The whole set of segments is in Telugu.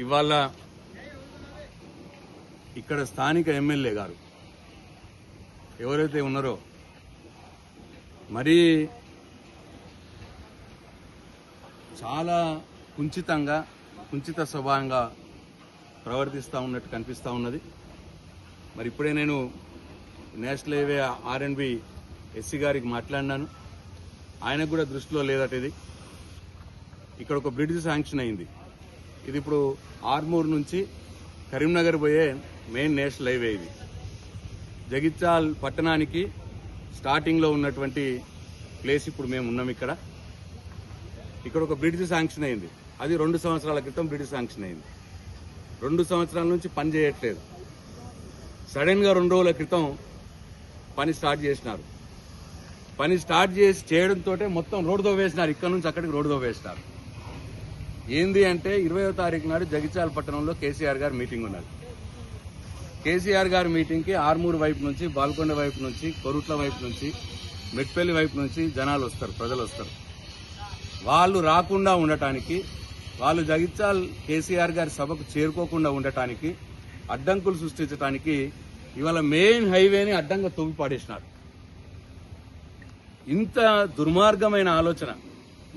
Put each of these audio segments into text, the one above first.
ఇవాళ ఇక్కడ స్థానిక ఎమ్మెల్యే గారు ఎవరైతే ఉన్నారో మరీ చాలా కుంచిత స్వభావంగా ప్రవర్తిస్తూ ఉన్నట్టు కనిపిస్తూ ఉన్నది. మరి ఇప్పుడే నేను నేషనల్ హైవే R&B ఎస్సీ గారికి మాట్లాడినాను. ఆయనకు కూడా దృష్టిలో లేదట ఇది. ఇక్కడ ఒక బ్రిడ్జ్ శాంక్షన్ అయింది. ఇది ఇప్పుడు ఆర్మూర్ నుంచి కరీంనగర్ పోయే మెయిన్ నేషనల్ హైవే. ఇది జగిత్యాల పట్టణానికి స్టార్టింగ్లో ఉన్నటువంటి ప్లేస్. ఇప్పుడు మేము ఉన్నాం ఇక్కడ ఒక బ్రిడ్జ్ శాంక్షన్ అయింది. అది 2 సంవత్సరాల క్రితం బ్రిడ్జ్ శాంక్షన్ అయింది. 2 సంవత్సరాల నుంచి పని చేయట్లేదు. సడన్గా 2 రోజుల క్రితం పని స్టార్ట్ చేసినారు. పని స్టార్ట్ చేయడంతో మొత్తం రోడ్డు దోవేసినారు. ఇక్కడ నుంచి అక్కడికి రోడ్డు దోవేసినారు. ఏంది అంటే 20వ తారీఖు నాడు జగిత్యాల పట్టణంలో కేసీఆర్ గారు మీటింగ్ ఉన్నది. కేసీఆర్ గారి మీటింగ్కి ఆర్మూర్ వైపు నుంచి, బాల్కొండ వైపు నుంచి, కొరుట్ల వైపు నుంచి, మెట్పల్లి వైపు నుంచి జనాలు వస్తారు, ప్రజలు వస్తారు. వాళ్ళు రాకుండా ఉండటానికి, వాళ్ళు జగిత్యాల కేసీఆర్ గారి సభకు చేరుకోకుండా ఉండటానికి, అడ్డంకులు సృష్టించడానికి ఇవాళ మెయిన్ హైవేని అడ్డంగా తవ్వి పాడేసినారు. ఇంత దుర్మార్గమైన ఆలోచన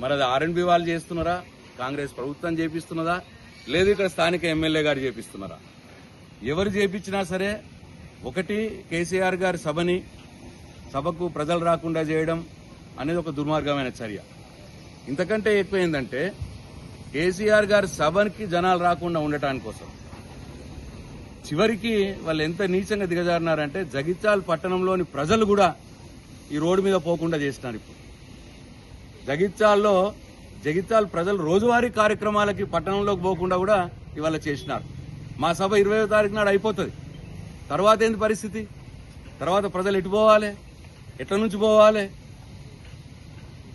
మరి అది R&B వాళ్ళు చేస్తున్నారా, కాంగ్రెస్ ప్రభుత్వం చేపిస్తున్నదా, లేదు ఇక్కడ స్థానిక ఎమ్మెల్యే గారు చేపిస్తున్నారా? ఎవరు చేపించినా సరే ఒకటి కేసీఆర్ గారి సభకు ప్రజలు రాకుండా చేయడం అనేది ఒక దుర్మార్గమైన చర్య. ఇంతకంటే ఎక్కువైందంటే కేసీఆర్ గారి సభకి జనాలు రాకుండా ఉండటానికి కోసం చివరికి వాళ్ళు ఎంత నీచంగా దిగజారినారంటే జగిత్యాల పట్టణంలోని ప్రజలు కూడా ఈ రోడ్డు మీద పోకుండా చేసినారు. ఇప్పుడు జగిత్యాల ప్రజలు రోజువారీ కార్యక్రమాలకి పట్టణంలోకి పోకుండా కూడా ఇవాళ చేసినారు. మా సభ 20వ తారీఖు నాడు అయిపోతుంది. తర్వాత ఏంది పరిస్థితి? తర్వాత ప్రజలు ఎటు పోవాలి, ఎట్ల నుంచి పోవాలి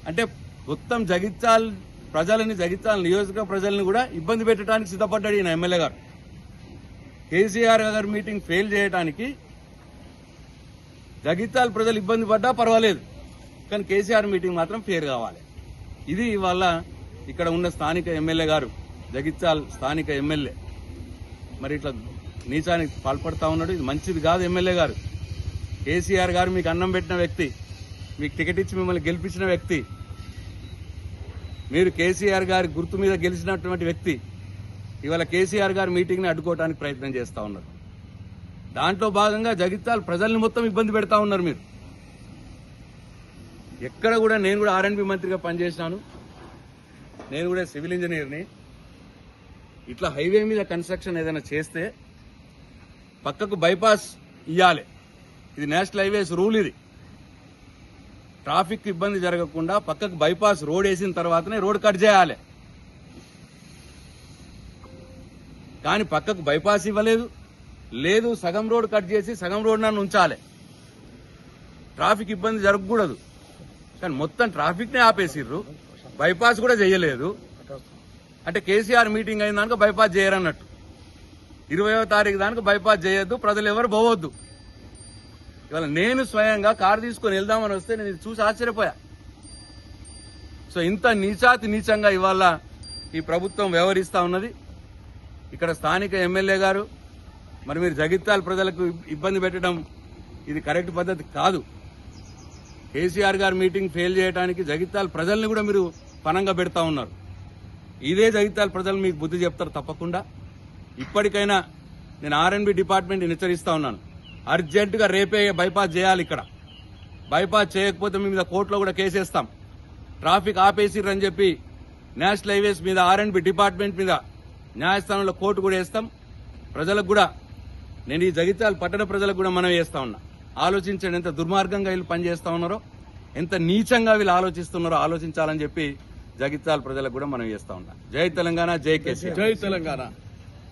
అంటే మొత్తం జగిత్యాల నియోజక ప్రజల్ని కూడా ఇబ్బంది పెట్టడానికి సిద్ధపడ్డాడు ఈయన ఎమ్మెల్యే గారు. కేసీఆర్ గారి మీటింగ్ ఫెయిల్ చేయడానికి జగిత్యాల ప్రజలు ఇబ్బంది పడ్డా పర్వాలేదు, కానీ కేసీఆర్ మీటింగ్ మాత్రం ఫెయిర్ కావాలి. ఇది ఇవాళ ఇక్కడ ఉన్న స్థానిక ఎమ్మెల్యే గారు, జగిత్యాల స్థానిక ఎమ్మెల్యే మరి ఇట్లా నీచానికి పాల్పడతా ఉన్నాడు. ఇది మంచిది కాదు. ఎమ్మెల్యే గారు, కేసీఆర్ గారు మీకు అన్నం పెట్టిన వ్యక్తి, మీకు టికెట్ ఇచ్చి మిమ్మల్ని గెలిపించిన వ్యక్తి, మీరు కేసీఆర్ గారి గుర్తు మీద గెలిచినటువంటి వ్యక్తి ఇవాళ కేసీఆర్ గారి మీటింగ్ని అడ్డుకోవడానికి ప్రయత్నం చేస్తూ ఉన్నారు. దాంట్లో భాగంగా జగిత్యాల ప్రజల్ని మొత్తం ఇబ్బంది పెడతా ఉన్నారు మీరు. ఎక్కడ కూడా నేను కూడా R&B మంత్రిగా పనిచేసినాను, నేను కూడా సివిల్ ఇంజనీర్ని. ఇట్లా హైవే మీద కన్స్ట్రక్షన్ ఏదైనా చేస్తే పక్కకు బైపాస్ ఇవ్వాలి. ఇది నేషనల్ హైవేస్ రూల్. ఇది ట్రాఫిక్ ఇబ్బంది జరగకుండా పక్కకు బైపాస్ రోడ్ వేసిన తర్వాతనే రోడ్ కట్ చేయాలి. కానీ పక్కకు బైపాస్ ఇవ్వలేదు, లేదు సగం రోడ్ కట్ చేసి సగం రోడ్ నన్ను ఉంచాలి. ట్రాఫిక్ ఇబ్బంది జరగకూడదు, కానీ మొత్తం ట్రాఫిక్నే ఆపేసిర్రు, బైపాస్ కూడా చేయలేదు. అంటే కేసీఆర్ మీటింగ్ అయిన దానికి బైపాస్ చేయరన్నట్టు. 20వ తారీఖు దానికి బైపాస్ చేయొద్దు, ప్రజలు ఎవరు పోవద్దు. ఇవాళ నేను స్వయంగా కారు తీసుకొని వెళ్దామని వస్తే నేను ఇది చూసి ఆశ్చర్యపోయా. సో ఇంత నీచంగా ఇవాళ ఈ ప్రభుత్వం వ్యవహరిస్తూ ఉన్నది. ఇక్కడ స్థానిక ఎమ్మెల్యే గారు మరి మీరు జగిత్యాల ప్రజలకు ఇబ్బంది పెట్టడం ఇది కరెక్ట్ పద్ధతి కాదు. కేసీఆర్ గారు మీటింగ్ ఫెయిల్ చేయడానికి జగిత్యాల ప్రజల్ని కూడా మీరు పనంగా పెడతా ఉన్నారు. ఇదే జగిత్యాల ప్రజలు మీకు బుద్ధి చెప్తారు తప్పకుండా. ఇప్పటికైనా నేను R&B డిపార్ట్మెంట్ హెచ్చరిస్తా ఉన్నాను, అర్జెంటుగా రేపే బైపాస్ చేయాలి. ఇక్కడ బైపాస్ చేయకపోతే మీ మీద కోర్టులో కూడా కేసేస్తాం. ట్రాఫిక్ ఆపేసిర్రని చెప్పి నేషనల్ హైవేస్ మీద R&B డిపార్ట్మెంట్ మీద న్యాయస్థానంలో కోర్టు కూడా వేస్తాం. ప్రజలకు కూడా నేను ఈ జగిత్యాల పట్టణ ప్రజలకు కూడా మనం వేస్తా ఉన్నా, ఆలోచించండి. ఎంత దుర్మార్గంగా వీళ్ళు పనిచేస్తా ఉన్నారో, ఎంత నీచంగా వీళ్ళు ఆలోచిస్తున్నారో ఆలోచించాలని చెప్పి జగిత్యాల ప్రజలకు కూడా మనం చేస్తా ఉన్నాం. జై తెలంగాణ, జై కేసీఆర్. జై తెలంగాణ.